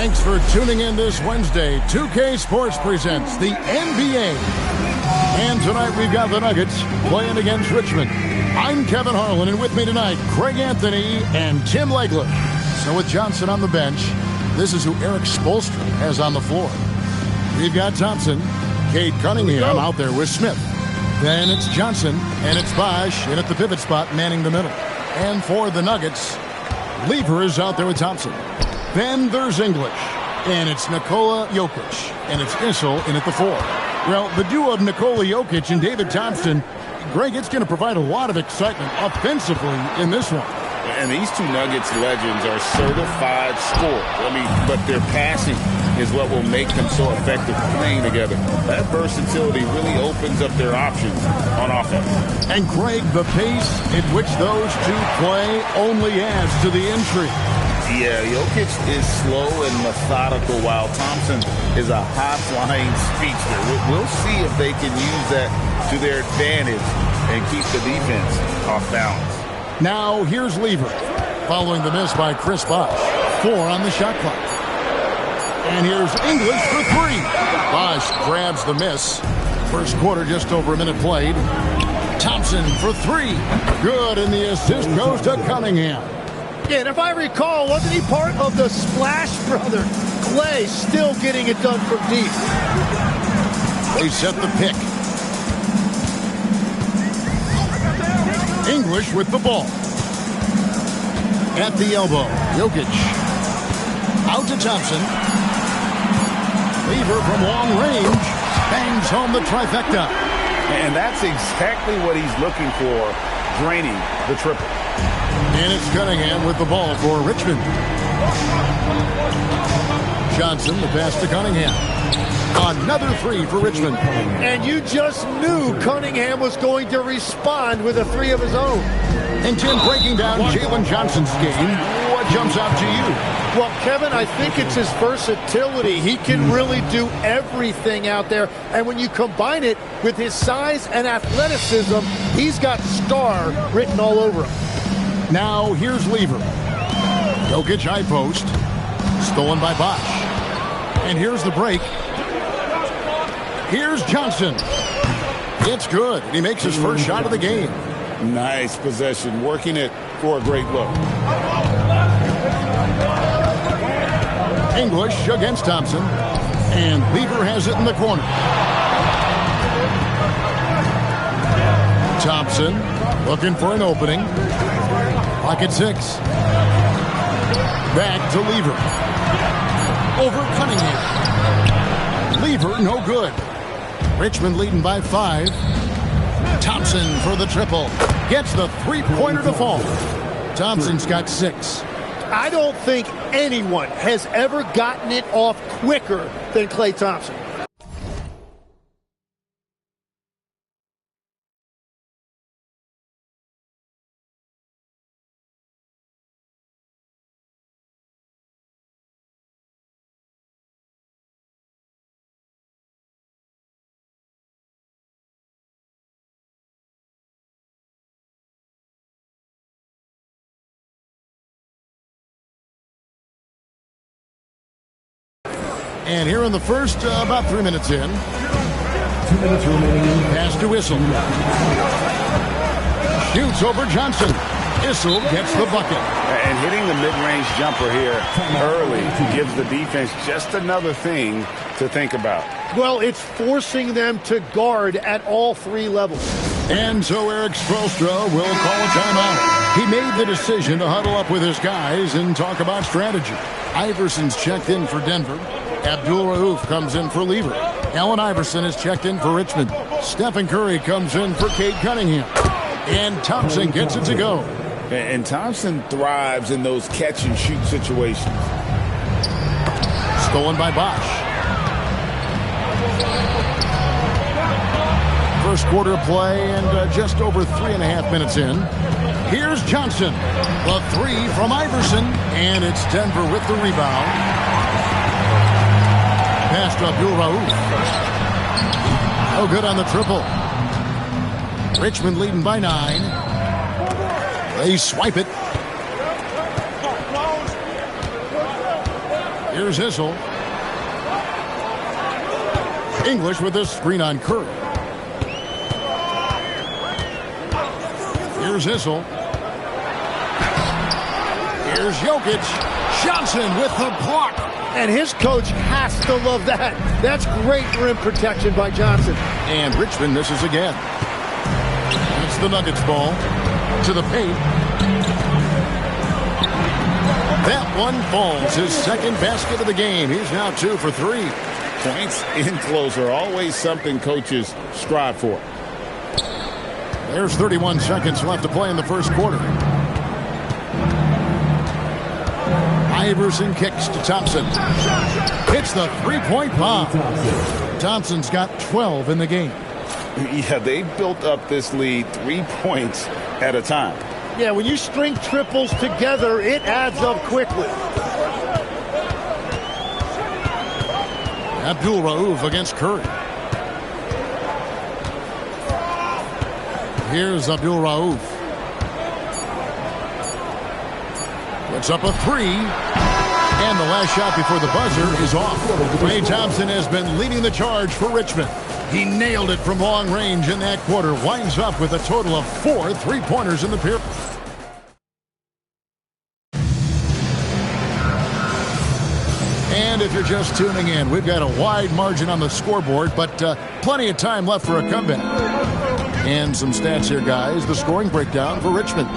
Thanks for tuning in this Wednesday. 2K Sports presents the NBA. And tonight we've got the Nuggets playing against Richmond. I'm Kevin Harlan, and with me tonight, Craig Anthony and Tim Legler. So with Johnson on the bench, this is who Eric Spoelstra has on the floor. We've got Thompson, Cade Cunningham out there with Smith. Then it's Johnson, and it's Bosh in at the pivot spot, manning the middle. And for the Nuggets, Lever is out there with Thompson. Then there's English, and it's Nikola Jokic, and it's Issel in at the 4. Well, the duo of Nikola Jokic and David Thompson, Greg, it's going to provide a lot of excitement offensively in this one. And these two Nuggets legends are certified scorers. But their passing is what will make them so effective playing together. That versatility really opens up their options on offense. And Greg, the pace at which those two play only adds to the intrigue. Yeah, Jokic is slow and methodical, while Thompson is a high-flying speedster. We'll see if they can use that to their advantage and keep the defense off balance. Now here's Lever, following the miss by Chris Bosh. 4 on the shot clock. And here's English for 3. Bosh grabs the miss. First quarter, just over a minute played. Thompson for 3. Good, and the assist goes to Cunningham. Yeah, and if I recall, wasn't he part of the Splash Brother? Klay still getting it done from deep. They set the pick. English with the ball. At the elbow, Jokic. Out to Thompson. Lever from long range. Bangs home the trifecta. And that's exactly what he's looking for, draining the triple. And it's Cunningham with the ball for Richmond. Johnson, the pass to Cunningham. Another 3 for Richmond. And you just knew Cunningham was going to respond with a 3 of his own. And Tim, breaking down Jalen Johnson's game, what jumps out to you? Well, Kevin, I think it's his versatility. He can really do everything out there. And when you combine it with his size and athleticism, he's got star written all over him. Now here's Lever. Jokic high post. Stolen by Bosh. And here's the break. Here's Johnson. It's good. And he makes his first shot of the game. Nice possession. Working it for a great look. English against Thompson. And Lever has it in the corner. Thompson looking for an opening. Pocket 6. Back to Lever. Over Cunningham. Lever, no good. Richmond leading by 5. Thompson for the triple. Gets the three-pointer to fall. Thompson's got 6. I don't think anyone has ever gotten it off quicker than Klay Thompson. And here in the first, about 3 minutes in. 2 minutes remaining. Pass to Issel. Shoots over Johnson. Issel gets the bucket. And hitting the mid-range jumper here early gives the defense just another thing to think about. Well, it's forcing them to guard at all 3 levels. And so Eric Spoelstra will call a timeout. He made the decision to huddle up with his guys and talk about strategy. Iverson's checked in for Denver. Abdul Rauf comes in for Lever. Allen Iverson is checked in for Richmond. Stephen Curry comes in for Cade Cunningham. And Thompson gets it to go. And Thompson thrives in those catch-and-shoot situations. Stolen by Bosh. First quarter play and just over 3.5 minutes in. Here's Johnson. The 3 from Iverson. And it's Denver with the rebound. Pass to Abdul Rauf. Oh, good on the triple. Richmond leading by 9. They swipe it. Here's Issel. English with this screen on Curry. Here's Issel. Here's Jokic. Johnson with the block. And his coach has to love that. That's great rim protection by Johnson. And Richmond misses again. It's the Nuggets ball to the paint. That one falls. His second basket of the game. He's now 2 for 3. Points in close are always something coaches strive for. There's 31 seconds left to play in the first quarter. Iverson kicks to Thompson. Hits the three-point bomb. Thompson's got 12 in the game. Yeah, they built up this lead 3 points at a time. Yeah, when you string triples together, it adds up quickly. Abdul Rauf against Curry. Here's Abdul Rauf. Puts up a 3. And the last shot before the buzzer is off. Klay Thompson has been leading the charge for Richmond. He nailed it from long range in that quarter. Winds up with a total of 4 3-pointers in the period. And if you're just tuning in, we've got a wide margin on the scoreboard, but plenty of time left for a comeback. And some stats here, guys. The scoring breakdown for Richmond.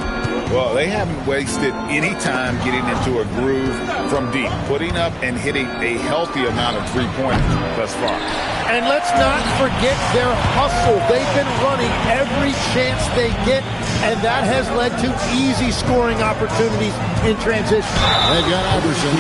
Well, they haven't wasted any time getting into a groove from deep, putting up and hitting a healthy amount of three-pointers thus far. And let's not forget their hustle. They've been running every chance they get, and that has led to easy scoring opportunities in transition. They've got Iverson.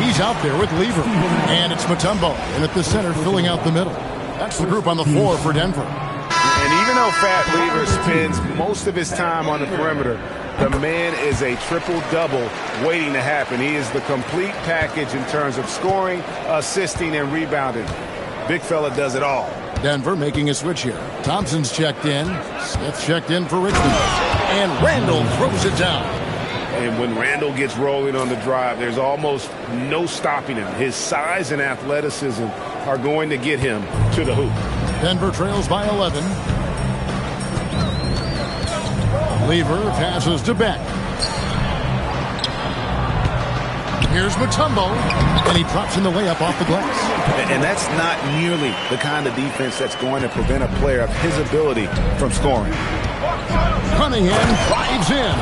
He's out there with Lever. And it's Mutombo. And at the center, filling out the middle. That's the group on the floor for Denver. And even though Fat Lever spends most of his time on the perimeter, the man is a triple-double waiting to happen. He is the complete package in terms of scoring, assisting, and rebounding. Big fella does it all. Denver making a switch here. Thompson's checked in. Smith checked in for Richmond. And Randall throws it down. And when Randall gets rolling on the drive, there's almost no stopping him. His size and athleticism are going to get him to the hoop. Denver trails by 11. Lever passes to Beck. Here's Mutombo, and he drops in the layup off the glass. And that's not nearly the kind of defense that's going to prevent a player of his ability from scoring. Cunningham drives in.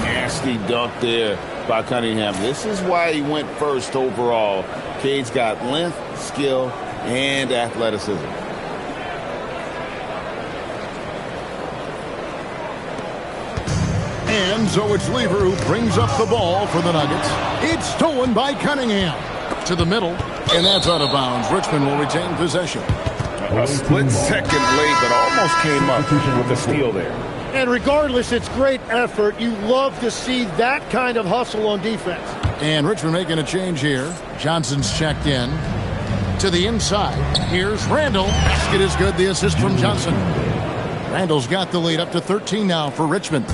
Nasty dunk there by Cunningham. This is why he went first overall. Cade's got length, skill, and athleticism. And so it's Lever who brings up the ball for the Nuggets. It's stolen by Cunningham. To the middle, and that's out of bounds. Richmond will retain possession. A split second late, but almost came up with a steal there. And regardless, it's great effort. You love to see that kind of hustle on defense. And Richmond making a change here. Johnson's checked in. To the inside. Here's Randall. Basket is good. The assist from Johnson. Randall's got the lead up to 13 now for Richmond.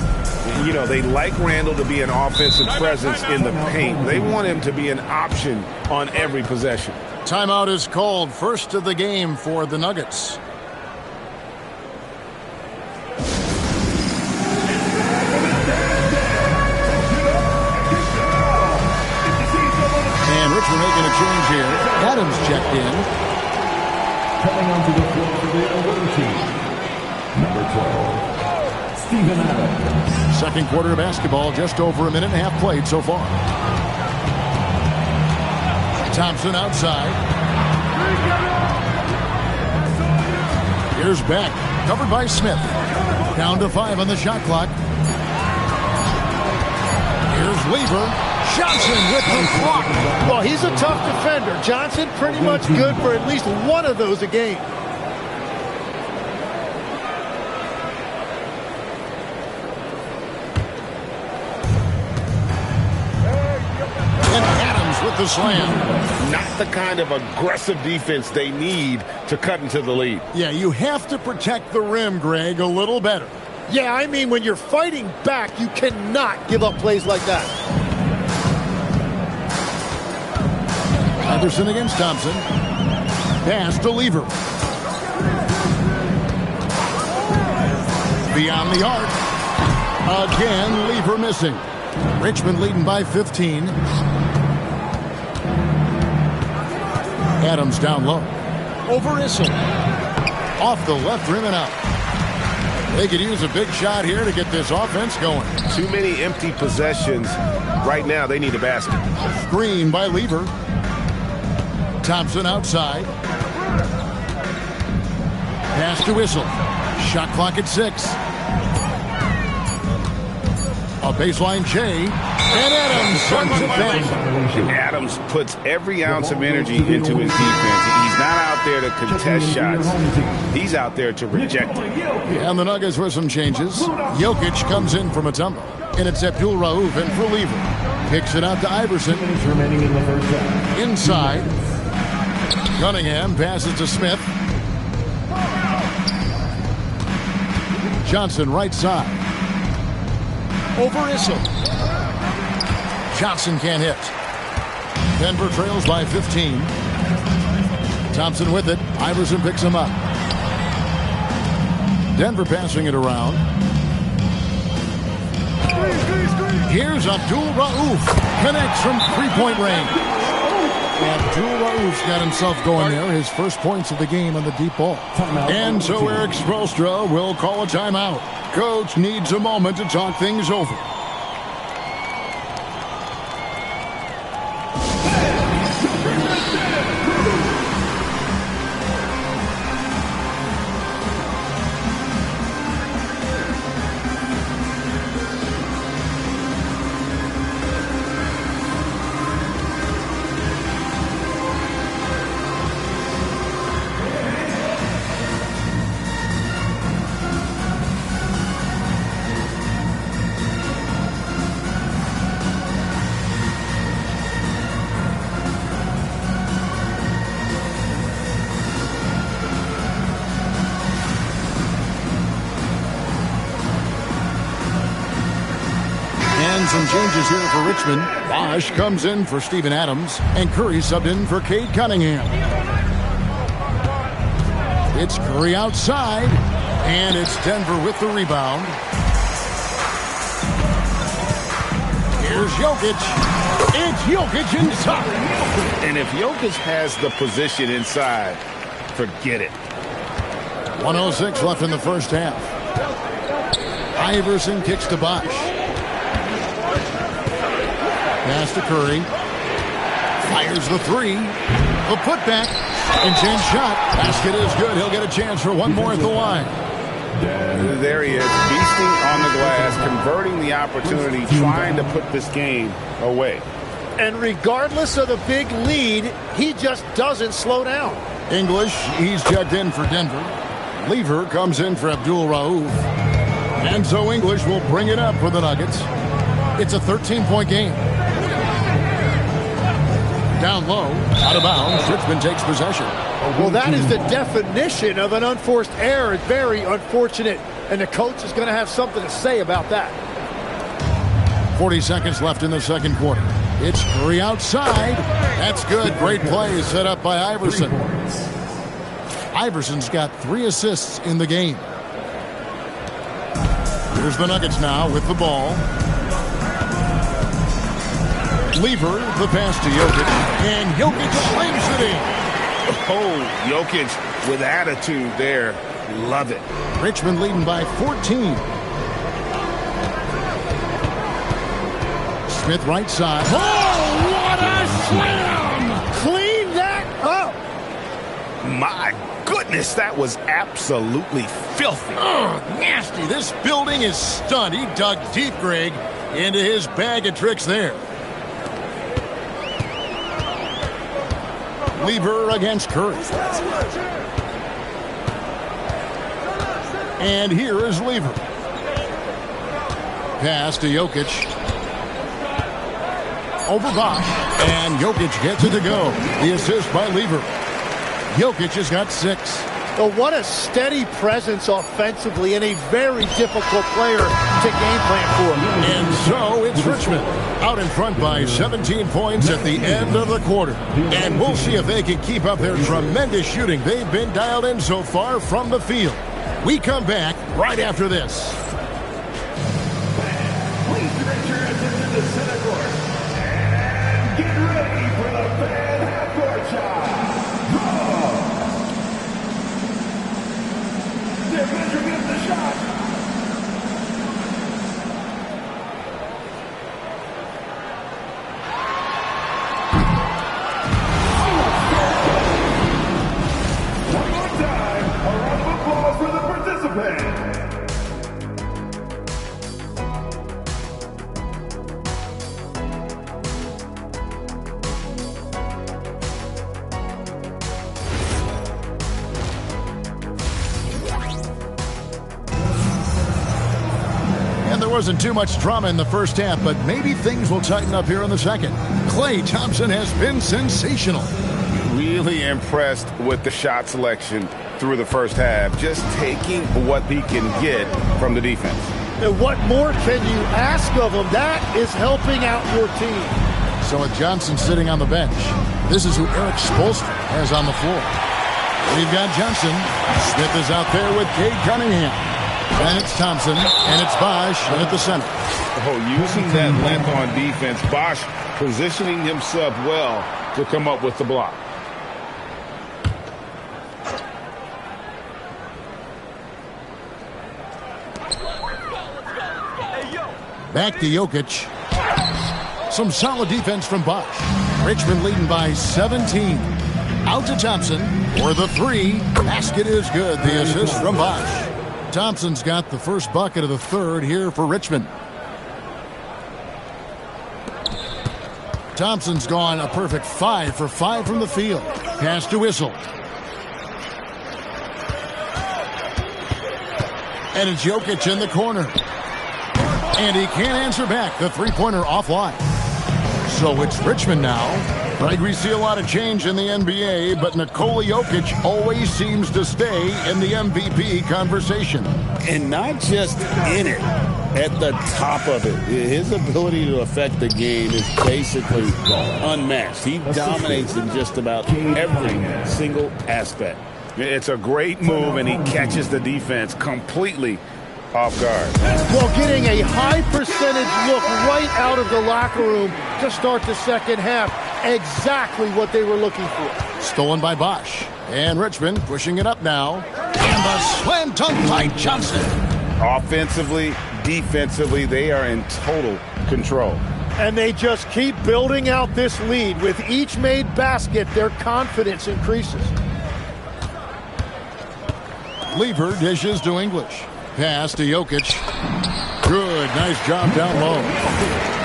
You know, they like Randall to be an offensive presence in the paint. They want him to be an option on every possession. Timeout is called. First of the game for the Nuggets. And Richmond making a change here. Adams checked in. Coming onto the floor for the away team. Number 12, Steven Adams. Second quarter of basketball, just over a minute and a half played so far. Thompson outside. Here's Beck, covered by Smith. Down to 5 on the shot clock. Here's Lever. Johnson with the block. Well, he's a tough defender. Johnson pretty much good for at least one of those a game. With the slam. Not the kind of aggressive defense they need to cut into the lead. Yeah, you have to protect the rim, Greg, a little better. Yeah, I mean, when you're fighting back, you cannot give up plays like that. Iverson against Thompson. Pass to Lever. Beyond the arc. Again, Lever missing. Richmond leading by 15. Adams down low. Over Issel. Off the left rim and out. They could use a big shot here to get this offense going. Too many empty possessions. Right now, they need a basket. Screen by Lever. Thompson outside. Pass to Issel. Shot clock at 6. A baseline J. And Adams sends it back. Adams puts every ounce of energy into his defense. He's not out there to contest shots. He's out there to reject it. And the Nuggets with some changes. Jokic comes in from a tumble. And it's Abdul Rauf in for Lever. Kicks it out to Iverson. Remaining in the first half. Inside. Cunningham passes to Smith. Johnson right side. Over Issel. Johnson can't hit. Denver trails by 15. Thompson with it. Iverson picks him up. Denver passing it around. Here's Abdul Rauf. Connects from three-point range. Abdul Rauf's got himself going there. His first points of the game on the deep ball. And so Eric Spoelstra will call a timeout. Coach needs a moment to talk things over. Some changes here for Richmond. Bosch comes in for Steven Adams, and Curry subbed in for Cade Cunningham. It's Curry outside, and it's Denver with the rebound. Here's Jokic. It's Jokic inside. And if Jokic has the position inside, forget it. 1:06 left in the first half. Iverson kicks to Bosch. Pass to Curry. Fires the three. The putback. Intense shot. Basket is good. He'll get a chance for one more at the line. There he is, feasting on the glass, converting the opportunity, trying to put this game away. And regardless of the big lead, he just doesn't slow down. English, he's checked in for Denver. Lever comes in for Abdul Rauf. And so English will bring it up for the Nuggets. It's a 13-point game. Down low, out of bounds. Richmond takes possession. Well, that is the definition of an unforced error. It's very unfortunate, and the coach is going to have something to say about that. 40 seconds left in the second quarter. It's Curry outside. That's good. Great play set up by Iverson. Iverson's got 3 assists in the game. Here's the Nuggets now with the ball. Lever, the pass to Jokic, and Jokic slams it in. Oh, Jokic with attitude there. Love it. Richmond leading by 14. Smith right side. Oh, what a slam! Clean that up. My goodness, that was absolutely filthy. Oh, nasty. This building is stunned. He dug deep, Greg, into his bag of tricks there. Lever against Curry. And here is Lever. Pass to Jokic. Over Bosch. And Jokic gets it to go. The assist by Lever. Jokic has got 6. Well, what a steady presence offensively and a very difficult player to game plan for. And so it's Richmond out in front by 17 points at the end of the quarter. And we'll see if they can keep up their tremendous shooting they've been dialed in so far from the field. We come back right after this. Please direct your attention to center court. And get ready for the fan half-court shot. Draw. Defender gets the shot. One more time, a round of applause for the participants. And there wasn't too much drama in the first half, but maybe things will tighten up here in the second. Klay Thompson has been sensational. Really impressed with the shot selection through the first half, just taking what he can get from the defense. And what more can you ask of him? That is helping out your team. So with Johnson sitting on the bench, this is who Eric Spoelstra has on the floor. We've got Johnson. Smith is out there with Cade Cunningham. And it's Thompson, and it's Bosh at the center. Oh, using that length on defense, Bosh positioning himself well to come up with the block. Back to Jokic. Some solid defense from Bosh. Richmond leading by 17. Out to Thompson for the three. Basket is good. The assist from Bosh. Thompson's got the first bucket of the third here for Richmond. Thompson's gone a perfect 5 for 5 from the field. Pass to Whistle. And it's Jokic in the corner. And he can't answer back. The three-pointer offline. So it's Richmond now. Right, we see a lot of change in the NBA, but Nikola Jokic always seems to stay in the MVP conversation. And not just in it, at the top of it. His ability to affect the game is basically unmatched. He dominates in just about every single aspect. It's a great move, and he catches the defense completely off guard. Well, getting a high percentage look right out of the locker room to start the second half. Exactly what they were looking for. Stolen by Bosh. And Richmond pushing it up now. And the slam dunk by Johnson. Offensively, defensively, they are in total control. And they just keep building out this lead. With each made basket, their confidence increases. Lever dishes to English. Pass to Jokic. Good, nice job down low.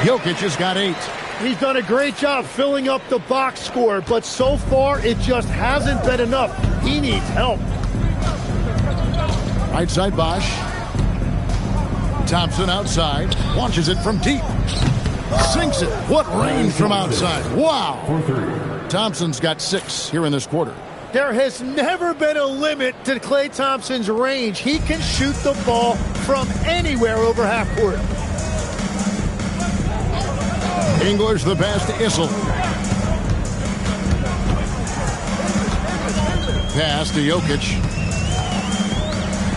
Jokic has got 8. He's done a great job filling up the box score, but so far it just hasn't been enough. He needs help. Right side Bosh. Thompson outside. Launches it from deep. Sinks it. What range from outside. Wow. Thompson's got 6 here in this quarter. There has never been a limit to Klay Thompson's range. He can shoot the ball from anywhere over half court. English the pass to Issel. Pass to Jokic.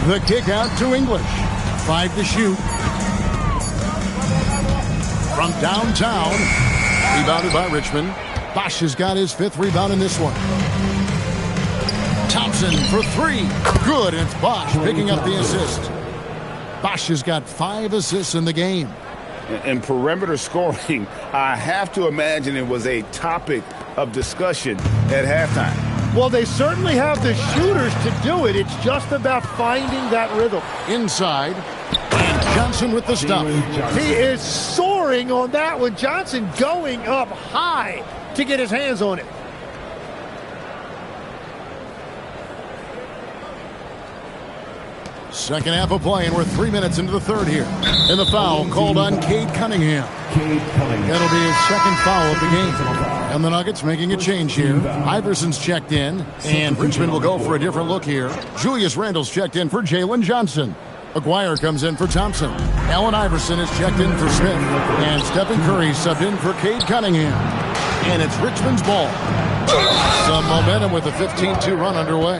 The kick out to English. 5 to shoot. From downtown. Rebounded by Richmond. Bosh has got his 5th rebound in this one. Thompson for 3. Good, and it's Bosh picking up the assist. Bosh has got 5 assists in the game. And perimeter scoring, I have to imagine it was a topic of discussion at halftime. Well, they certainly have the shooters to do it. It's just about finding that rhythm. Inside, and Johnson with the stuff. He is soaring on that one. Johnson going up high to get his hands on it. Second half of play, and we're 3 minutes into the third here. And the foul called on Cade Cunningham. That'll be his second foul of the game. And the Nuggets making a change here. Iverson's checked in, and Richmond will go for a different look here. Julius Randle's checked in for Jalen Johnson. Aguirre comes in for Thompson. Allen Iverson is checked in for Smith. And Stephen Curry subbed in for Cade Cunningham. And it's Richmond's ball. Some momentum with a 15-2 run underway.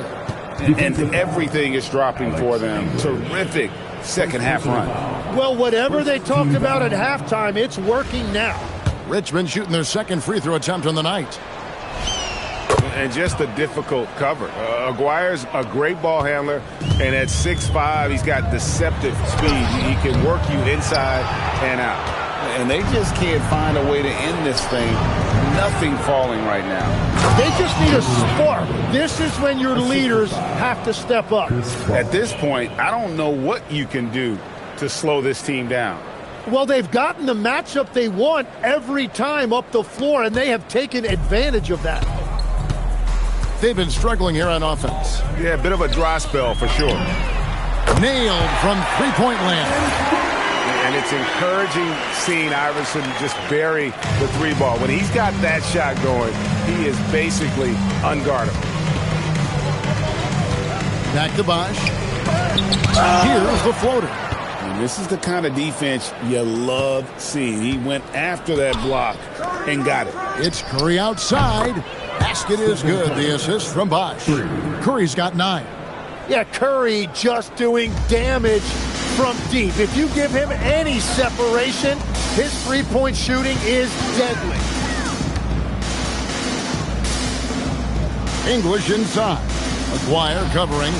And everything is dropping for them. Terrific second half run. Well, whatever they talked about at halftime, it's working now. Richmond shooting their second free throw attempt on the night. And just a difficult cover. Aguirre's a great ball handler, and at 6'5", he's got deceptive speed. He can work you inside and out. And they just can't find a way to end this thing. Nothing falling right now. They just need a spark. This is when your leaders have to step up. At this point, I don't know what you can do to slow this team down. Well, they've gotten the matchup they want every time up the floor, and they have taken advantage of that. They've been struggling here on offense. Yeah, a bit of a dry spell for sure. Nailed from three-point land. And it's encouraging seeing Iverson just bury the three ball. When he's got that shot going, he is basically unguardable. Back to Bosh. Here's the floater. And this is the kind of defense you love seeing. He went after that block and got it. It's Curry outside. Basket is good. The assist from Bosh. Curry's got 9. Yeah, Curry just doing damage from deep. If you give him any separation, his three-point shooting is deadly. English inside. Aguirre covering.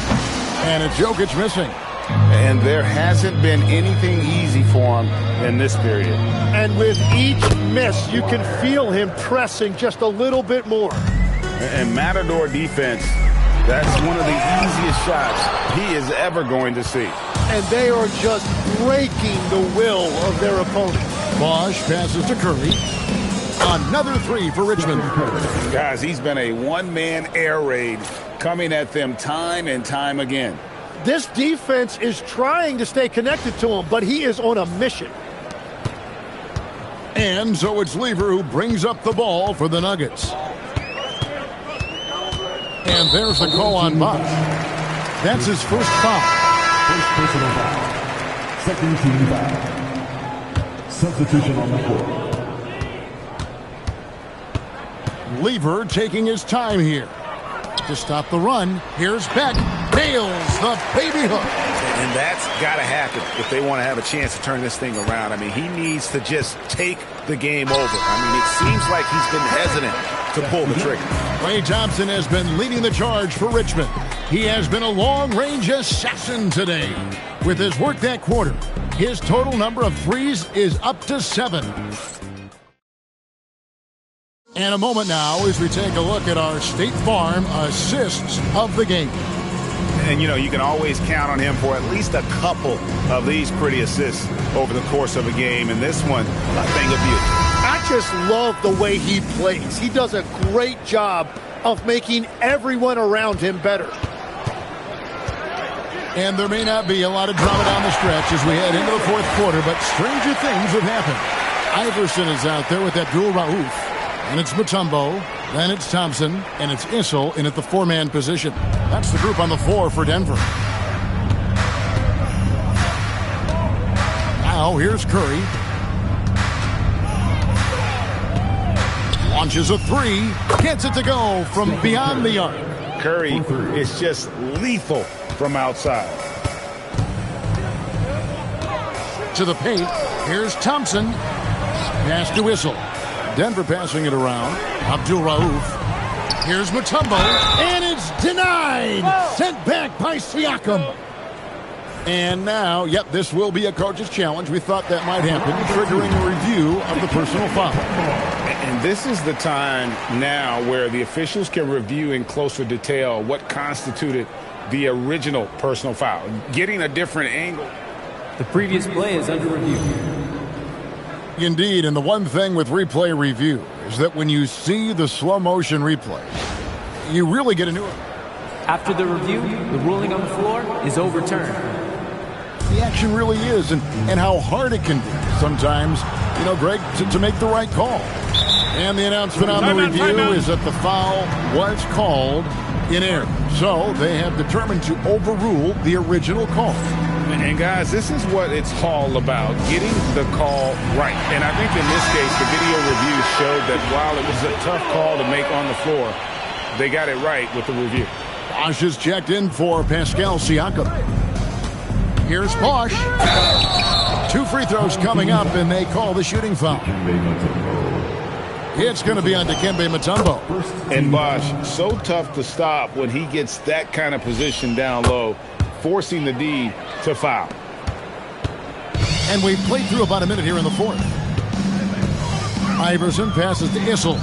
And it's Jokic missing. And there hasn't been anything easy for him in this period. And with each miss, you can feel him pressing just a little bit more. And Matador defense, that's one of the easiest shots he is ever going to see. And they are just breaking the will of their opponent. Bosh passes to Curry. Another 3 for Richmond. Guys, he's been a one-man air raid coming at them time and time again. This defense is trying to stay connected to him, but he is on a mission. And so it's Lever who brings up the ball for the Nuggets. And there's the call on Bosh. That's his first foul. First personal foul. Second team foul. Substitution on the court. Lever taking his time here. To stop the run, here's Beck. Nails the baby hook. And that's got to happen if they want to have a chance to turn this thing around. I mean, he needs to just take the game over. I mean, it seems like he's been hesitant to pull the trigger. Klay Thompson has been leading the charge for Richmond. He has been a long-range assassin today. With his work that quarter, his total number of threes is up to 7. And a moment now as we take a look at our State Farm assists of the game. And, you know, you can always count on him for at least a couple of these pretty assists over the course of a game. And this one, a thing of beauty. I just love the way he plays. He does a great job of making everyone around him better. And there may not be a lot of drama down the stretch as we head into the fourth quarter, but stranger things have happened. Iverson is out there with that dual Raouf. And it's Mutombo, then it's Thompson, and it's Issel in at the 4-man position. That's the group on the floor for Denver. Now here's Curry. Launches a 3, gets it to go from beyond the arc. Curry is just lethal from outside. To the paint, here's Thompson. Pass to Issel. Denver passing it around. Abdul Raouf. Here's Mutombo. And it's denied. Sent back by Siakam. And now, yep, this will be a coach's challenge. We thought that might happen, triggering a review of the personal foul. And this is the time now where the officials can review in closer detail what constituted the original personal foul. Getting a different angle. The previous play is under review. Indeed, and the one thing with replay review is that when you see the slow motion replay, you really get a new one. After the review, the ruling on the floor is overturned. The action really is, and how hard it can be sometimes, you know, Greg, to make the right call. And the announcement on the review is that the foul was called in error. So they have determined to overrule the original call. And guys, this is what it's all about, getting the call right. And I think in this case, the video review showed that while it was a tough call to make on the floor, they got it right with the review. Bosh is checked in for Pascal Siakam. Here's Bosh. 2 free throws coming up, and they call the shooting foul. It's going to be on Dikembe Mutombo. And Bosh, so tough to stop when he gets that kind of position down low, forcing the D to foul. And we've played through about a minute here in the fourth. Iverson passes to Issel.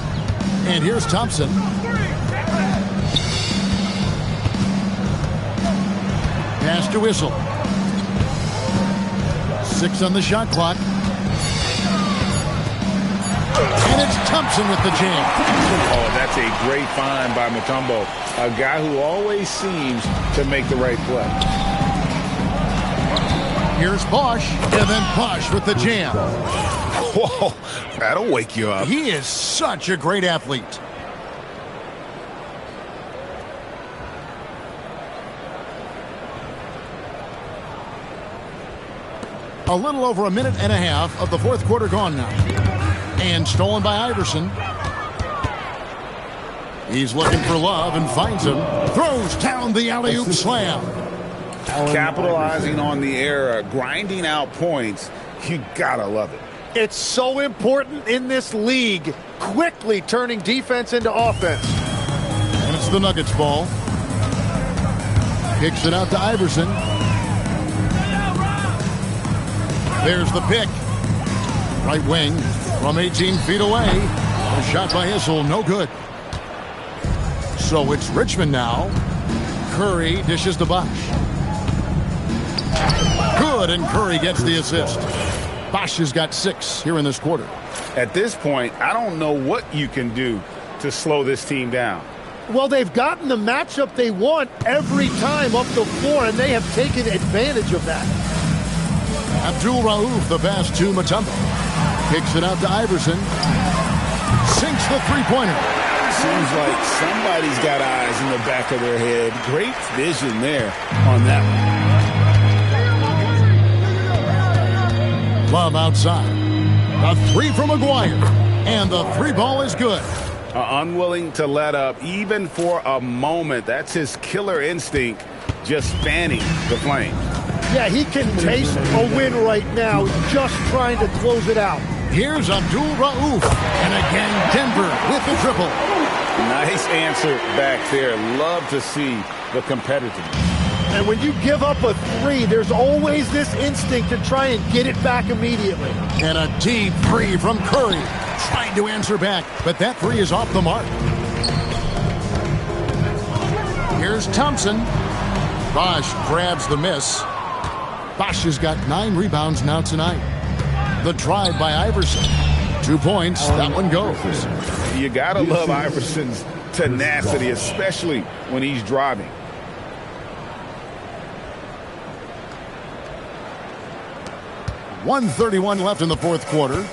And here's Thompson. Pass to Issel. 6 on the shot clock. And it's Thompson with the jam. Oh, that's a great find by Mutombo, a guy who always seems to make the right play. Here's Bosh, and then Bosh with the jam. Whoa, that'll wake you up. He is such a great athlete. A little over a minute and a half of the fourth quarter gone now. And stolen by Iverson. He's looking for Love and finds him. Throws down the alley-oop slam. Capitalizing on the error, grinding out points. You gotta love it. It's so important in this league, quickly turning defense into offense. And it's the Nuggets ball. Kicks it out to Iverson. There's the pick. Right wing from 18 feet away. A shot by Issel, no good. So it's Richmond now. Curry dishes to Bosh. Good, and Curry gets the assist. Bosh has got 6 here in this quarter. At this point, I don't know what you can do to slow this team down. Well, they've gotten the matchup they want every time up the floor, and they have taken advantage of that. Abdul Rauf, the pass to Mutombo. Kicks it out to Iverson. Sinks the three-pointer. Seems like somebody's got eyes in the back of their head. Great vision there on that one. Love outside. A 3 from Maguire. And the 3 ball is good. Unwilling to let up even for a moment. That's his killer instinct, just fanning the flame. Yeah, he can taste a win right now, just trying to close it out. Here's Abdul Rauf. And again, Denver with the triple. Nice answer back there. Love to see the competitiveness. And when you give up a 3, there's always this instinct to try and get it back immediately. And a deep 3 from Curry. Trying to answer back, but that 3 is off the mark. Here's Thompson. Bosh grabs the miss. Bosh has got 9 rebounds now tonight. The drive by Iverson. 2 points. That one goes. You gotta love Iverson's tenacity, especially when he's driving. .131 left in the fourth quarter.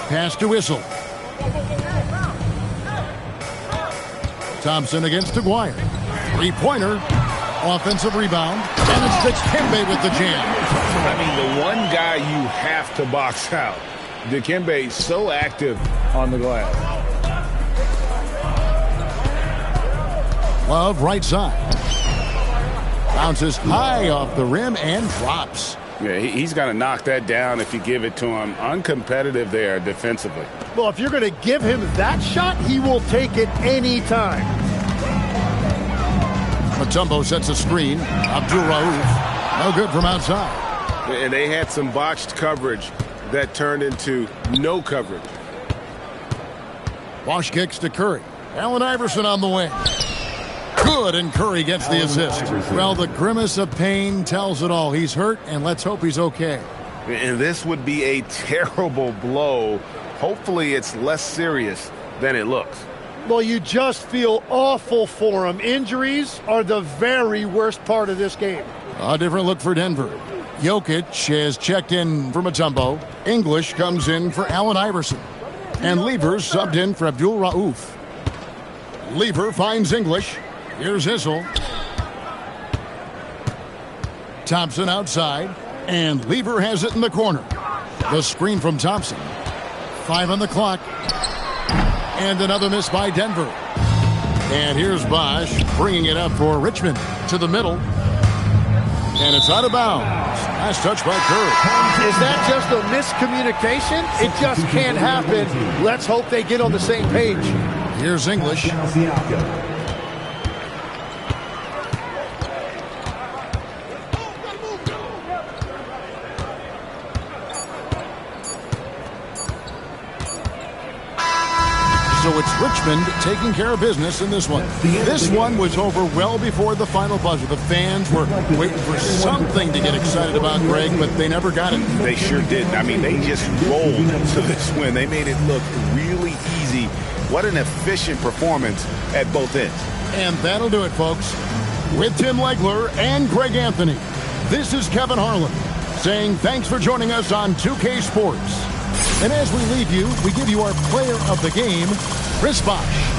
Pass to Issel. Thompson against Maguire. 3-pointer. Offensive rebound. And it's Dikembe with the jam. I mean, the one guy you have to box out. Dikembe so active on the glass. Love right side. Bounces high off the rim and drops. Yeah, he's got to knock that down if you give it to him. Uncompetitive there defensively. Well, if you're going to give him that shot, he will take it any time. Mutombo sets a screen. Abdul Rauf. No good from outside. And they had some botched coverage that turned into no coverage. Bosh kicks to Curry. Allen Iverson on the wing. Good, and Curry gets the assist. Well, the grimace of pain tells it all. He's hurt, and let's hope he's okay. And this would be a terrible blow. Hopefully it's less serious than it looks. Well, you just feel awful for him. Injuries are the very worst part of this game. A different look for Denver. Jokic has checked in for Mutombo. English comes in for Allen Iverson. And Levers subbed in for Abdul Rauf. Lever finds English. Here's Issel. Thompson outside, and Lever has it in the corner. The screen from Thompson. 5 on the clock. And another miss by Denver. And here's Bosch bringing it up for Richmond to the middle. And it's out of bounds. Nice touch by Curry. Is that just a miscommunication? It just can't happen. Let's hope they get on the same page. Here's English. So it's Richmond taking care of business in this one. This one was over well before the final buzzer. The fans were waiting for something to get excited about, Greg, but they never got it. They sure didn't. I mean, they just rolled to this win. They made it look really easy. What an efficient performance at both ends. And that'll do it, folks. With Tim Legler and Greg Anthony, this is Kevin Harlan saying thanks for joining us on 2K Sports. And as we leave you, we give you our player of the game, Chris Bosch.